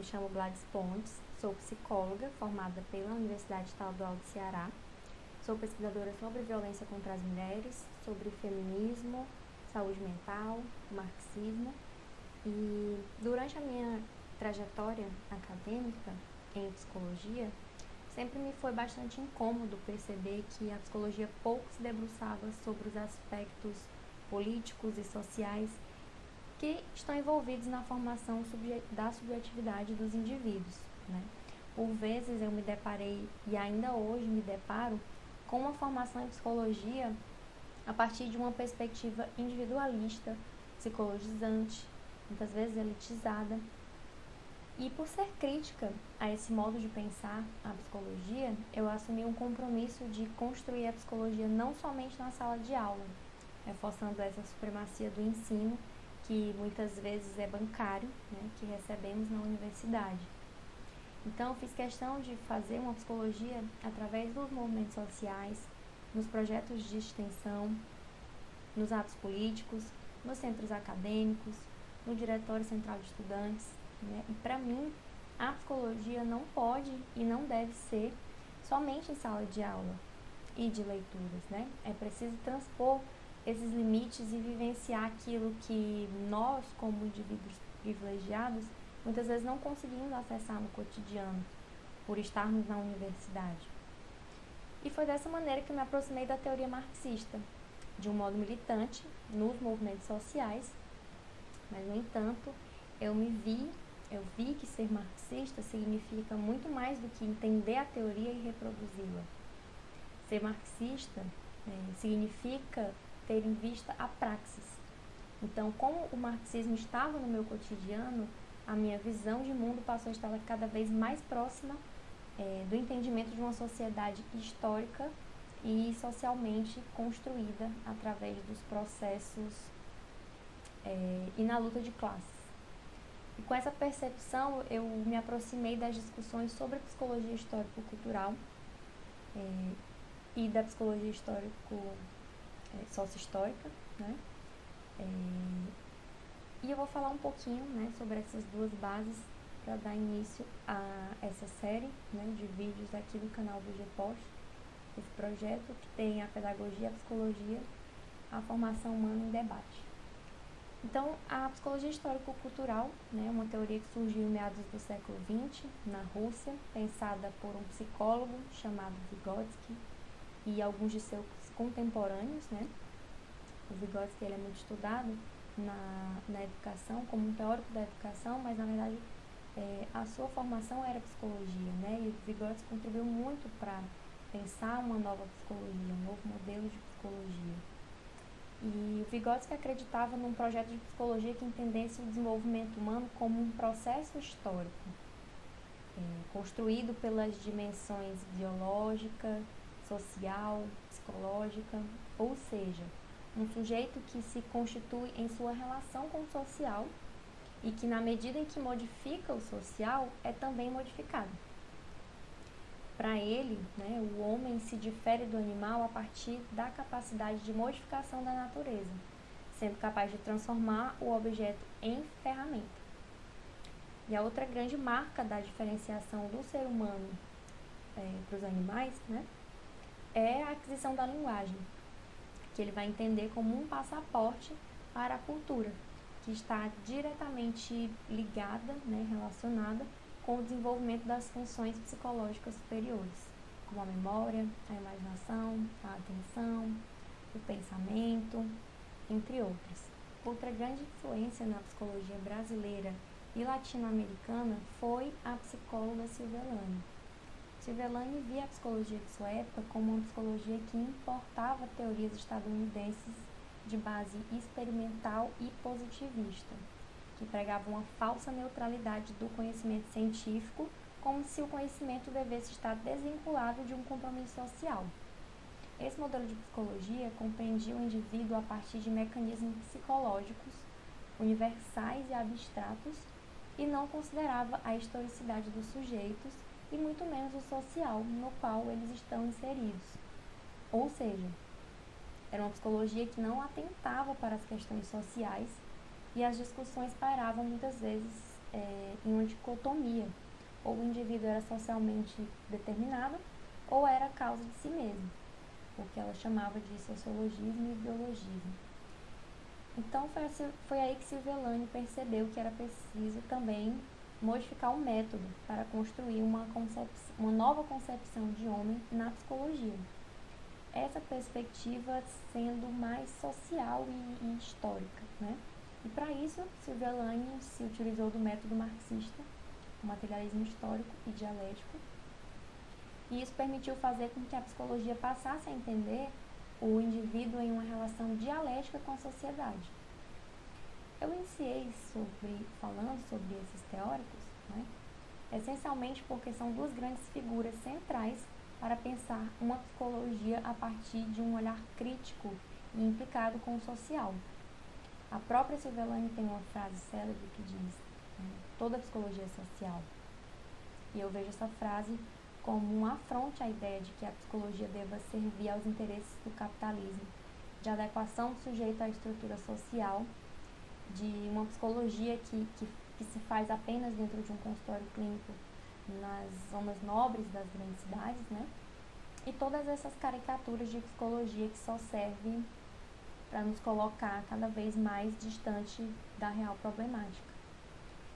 me chamo Gladys Pontes, sou psicóloga formada pela Universidade Estadual do Ceará. Sou pesquisadora sobre violência contra as mulheres, sobre feminismo, saúde mental, marxismo. E durante a minha trajetória acadêmica em psicologia, sempre me foi bastante incômodo perceber que a psicologia pouco se debruçava sobre os aspectos políticos e sociais que estão envolvidos na formação da subjetividade dos indivíduos, né? Por vezes eu me deparei, e ainda hoje me deparo, com uma formação em psicologia a partir de uma perspectiva individualista, psicologizante, muitas vezes elitizada. E por ser crítica a esse modo de pensar a psicologia, eu assumi um compromisso de construir a psicologia não somente na sala de aula, reforçando essa supremacia do ensino, que muitas vezes é bancário, né, que recebemos na universidade. Então, eu fiz questão de fazer uma psicologia através dos movimentos sociais, nos projetos de extensão, nos atos políticos, nos centros acadêmicos, no Diretório Central de Estudantes, né? E para mim, a psicologia não pode e não deve ser somente em sala de aula e de leituras, né? É preciso transpor esses limites e vivenciar aquilo que nós, como indivíduos privilegiados, muitas vezes não conseguimos acessar no cotidiano, por estarmos na universidade. E foi dessa maneira que eu me aproximei da teoria marxista, de um modo militante, nos movimentos sociais, mas, no entanto, eu vi que ser marxista significa muito mais do que entender a teoria e reproduzi-la. Ser marxista significa ter em vista a praxis. Então, como o marxismo estava no meu cotidiano, a minha visão de mundo passou a estar cada vez mais próxima do entendimento de uma sociedade histórica e socialmente construída através dos processos e na luta de classes. E com essa percepção, eu me aproximei das discussões sobre a psicologia histórico-cultural e da psicologia histórico-sócio-histórica, né? E eu vou falar um pouquinho, né, sobre essas duas bases para dar início a essa série, né, de vídeos aqui do canal do GPOST, esse projeto que tem a pedagogia, a psicologia, a formação humana em debate. Então, a psicologia histórico-cultural, né, é uma teoria que surgiu em meados do século XX, na Rússia, pensada por um psicólogo chamado Vygotsky e alguns de seus contemporâneos, né? O Vygotsky ele é muito estudado na educação, como um teórico da educação, mas, na verdade, a sua formação era psicologia, né? E o Vygotsky contribuiu muito para pensar uma nova psicologia, um novo modelo de psicologia. E o Vygotsky acreditava num projeto de psicologia que entendesse o desenvolvimento humano como um processo histórico, construído pelas dimensões biológica, social, psicológica, ou seja, um sujeito que se constitui em sua relação com o social e que, na medida em que modifica o social, é também modificado. Para ele, né, o homem se difere do animal a partir da capacidade de modificação da natureza, sendo capaz de transformar o objeto em ferramenta. E a outra grande marca da diferenciação do ser humano para os animais, né, é a aquisição da linguagem, que ele vai entender como um passaporte para a cultura, que está diretamente ligada, né, relacionada com o desenvolvimento das funções psicológicas superiores, como a memória, a imaginação, a atenção, o pensamento, entre outras. Outra grande influência na psicologia brasileira e latino-americana foi a psicóloga Silvia Lane. Silvia Lane via a psicologia de sua época como uma psicologia que importava teorias estadunidenses de base experimental e positivista, que pregavam uma falsa neutralidade do conhecimento científico, como se o conhecimento devesse estar desvinculado de um compromisso social. Esse modelo de psicologia compreendia o indivíduo a partir de mecanismos psicológicos, universais e abstratos, e não considerava a historicidade dos sujeitos e muito menos o social no qual eles estão inseridos. Ou seja, era uma psicologia que não atentava para as questões sociais e as discussões pairavam muitas vezes em uma dicotomia. Ou o indivíduo era socialmente determinado, ou era a causa de si mesmo, o que ela chamava de sociologismo e biologismo. Então foi aí que Silvia Lane percebeu que era preciso também modificar o método para construir uma nova concepção de homem na psicologia. Essa perspectiva sendo mais social e histórica, né? E para isso, Silvia Lane se utilizou do método marxista, o materialismo histórico e dialético, e isso permitiu fazer com que a psicologia passasse a entender o indivíduo em uma relação dialética com a sociedade. Eu iniciei falando sobre esses teóricos, né, essencialmente porque são duas grandes figuras centrais para pensar uma psicologia a partir de um olhar crítico e implicado com o social. A própria Silvia Lane tem uma frase célebre que diz: toda psicologia é social. E eu vejo essa frase como um afronte à ideia de que a psicologia deva servir aos interesses do capitalismo, de adequação do sujeito à estrutura social, de uma psicologia que se faz apenas dentro de um consultório clínico nas zonas nobres das grandes cidades, né? E todas essas caricaturas de psicologia que só servem para nos colocar cada vez mais distante da real problemática.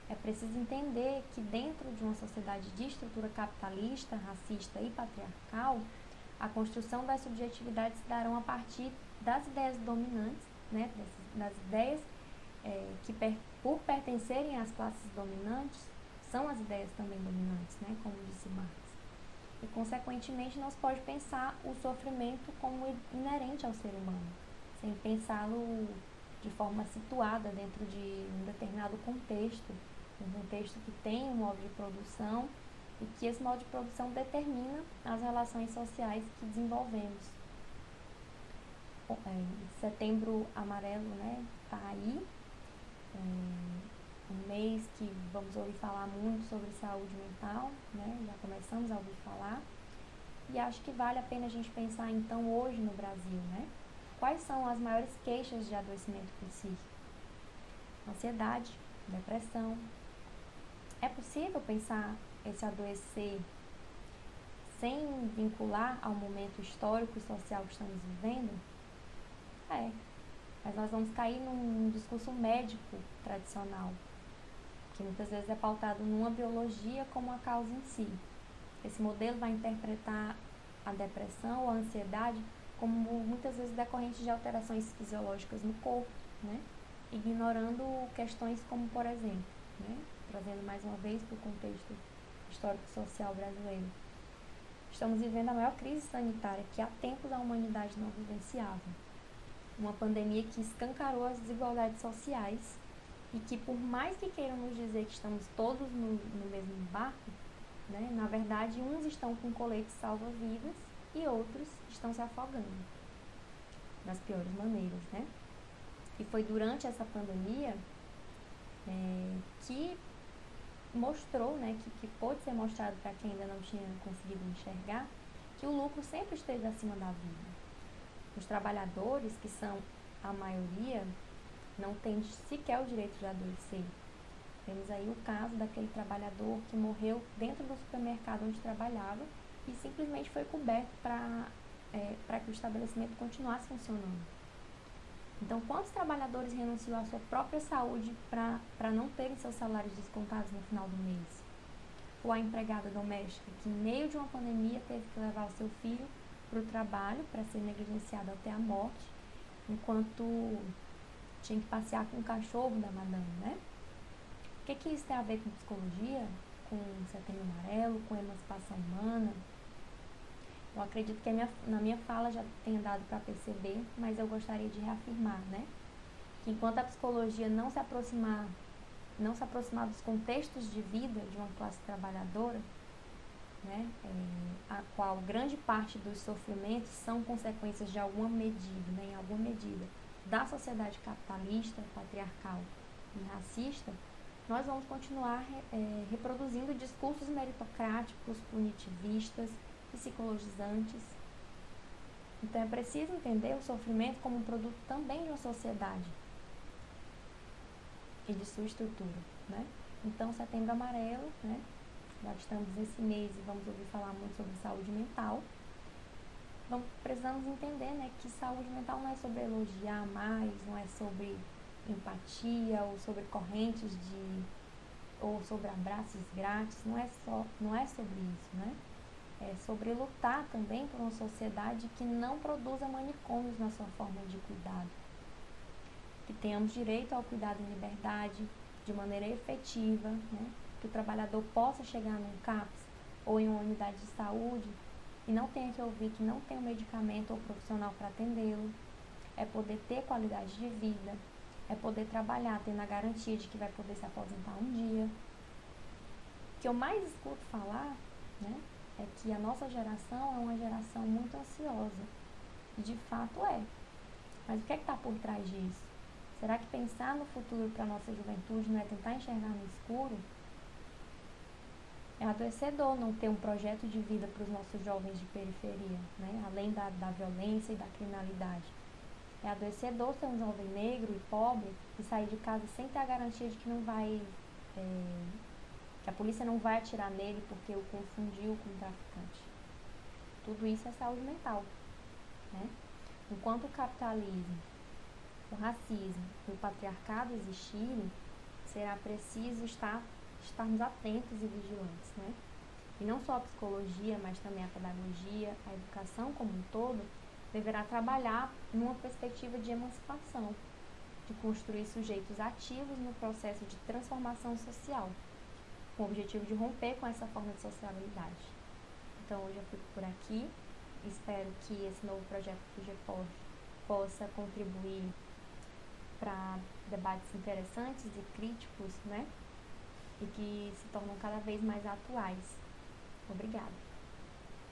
É preciso entender que dentro de uma sociedade de estrutura capitalista, racista e patriarcal, a construção das subjetividades se darão a partir das ideias dominantes, né, das ideias que por pertencerem às classes dominantes, são as ideias também dominantes, né, como disse Marx. E, consequentemente, não se pode pensar o sofrimento como inerente ao ser humano, sem pensá-lo de forma situada dentro de um determinado contexto, um contexto que tem um modo de produção e que esse modo de produção determina as relações sociais que desenvolvemos. Setembro Amarelo, né, tá aí, um mês que vamos ouvir falar muito sobre saúde mental, né, já começamos a ouvir falar, e acho que vale a pena a gente pensar então hoje no Brasil, né, quais são as maiores queixas de adoecimento psíquico? Ansiedade, depressão. É possível pensar esse adoecer sem vincular ao momento histórico e social que estamos vivendo? Mas nós vamos cair num discurso médico tradicional, que muitas vezes é pautado numa biologia como a causa em si. Esse modelo vai interpretar a depressão ou a ansiedade como muitas vezes decorrente de alterações fisiológicas no corpo, né? Ignorando questões como, por exemplo, né, trazendo mais uma vez para o contexto histórico-social brasileiro, estamos vivendo a maior crise sanitária que há tempos a humanidade não vivenciava. Uma pandemia que escancarou as desigualdades sociais e que, por mais que queiram nos dizer que estamos todos no mesmo barco, né, na verdade, uns estão com coletes salva-vidas e outros estão se afogando das piores maneiras, né? E foi durante essa pandemia que mostrou, né, que pôde ser mostrado para quem ainda não tinha conseguido enxergar, que o lucro sempre esteve acima da vida. Os trabalhadores, que são a maioria, não têm sequer o direito de adoecer. Temos aí o caso daquele trabalhador que morreu dentro do supermercado onde trabalhava e simplesmente foi coberto para que o estabelecimento continuasse funcionando. Então, quantos trabalhadores renunciam à sua própria saúde para não terem seus salários descontados no final do mês? Ou a empregada doméstica que, em meio de uma pandemia, teve que levar o seu filho para o trabalho para ser negligenciado até a morte, enquanto tinha que passear com o cachorro da madame, né? O que isso tem a ver com psicologia, com Setembro Amarelo, com emancipação humana? Eu acredito que na minha fala já tenha dado para perceber, mas eu gostaria de reafirmar, né? Que enquanto a psicologia não se aproximar dos contextos de vida de uma classe trabalhadora, né, a qual grande parte dos sofrimentos são consequências de alguma medida, né, em alguma medida, da sociedade capitalista, patriarcal e racista, nós vamos continuar reproduzindo discursos meritocráticos, punitivistas, psicologizantes. Então é preciso entender o sofrimento como um produto também de uma sociedade e de sua estrutura, né? Então, Setembro Amarelo, né? Já que estamos nesse mês e vamos ouvir falar muito sobre saúde mental, então precisamos entender, né, que saúde mental não é sobre elogiar mais, não é sobre empatia ou sobre correntes ou sobre abraços grátis, não é sobre isso, né? É sobre lutar também por uma sociedade que não produza manicômios na sua forma de cuidado, que tenhamos direito ao cuidado em liberdade, de maneira efetiva, né? Que o trabalhador possa chegar num CAPS ou em uma unidade de saúde e não tenha que ouvir que não tem um medicamento ou profissional para atendê-lo. É poder ter qualidade de vida, é poder trabalhar tendo a garantia de que vai poder se aposentar um dia. O que eu mais escuto falar, né, é que a nossa geração é uma geração muito ansiosa. E de fato é. Mas o que é que está por trás disso? Será que pensar no futuro para a nossa juventude não é tentar enxergar no escuro? É adoecedor não ter um projeto de vida para os nossos jovens de periferia, né? Além da violência e da criminalidade. É adoecedor ser um jovem negro e pobre e sair de casa sem ter a garantia de que não vai, que a polícia não vai atirar nele porque o confundiu com um traficante. Tudo isso é saúde mental, né? Enquanto o capitalismo, o racismo e o patriarcado existirem, será preciso estarmos atentos e vigilantes, né? E não só a psicologia, mas também a pedagogia, a educação como um todo, deverá trabalhar numa perspectiva de emancipação, de construir sujeitos ativos no processo de transformação social, com o objetivo de romper com essa forma de sociabilidade. Então, hoje eu fico por aqui. Espero que esse novo projeto do GEPOD possa contribuir para debates interessantes e críticos, né? E que se tornam cada vez mais atuais. Obrigada.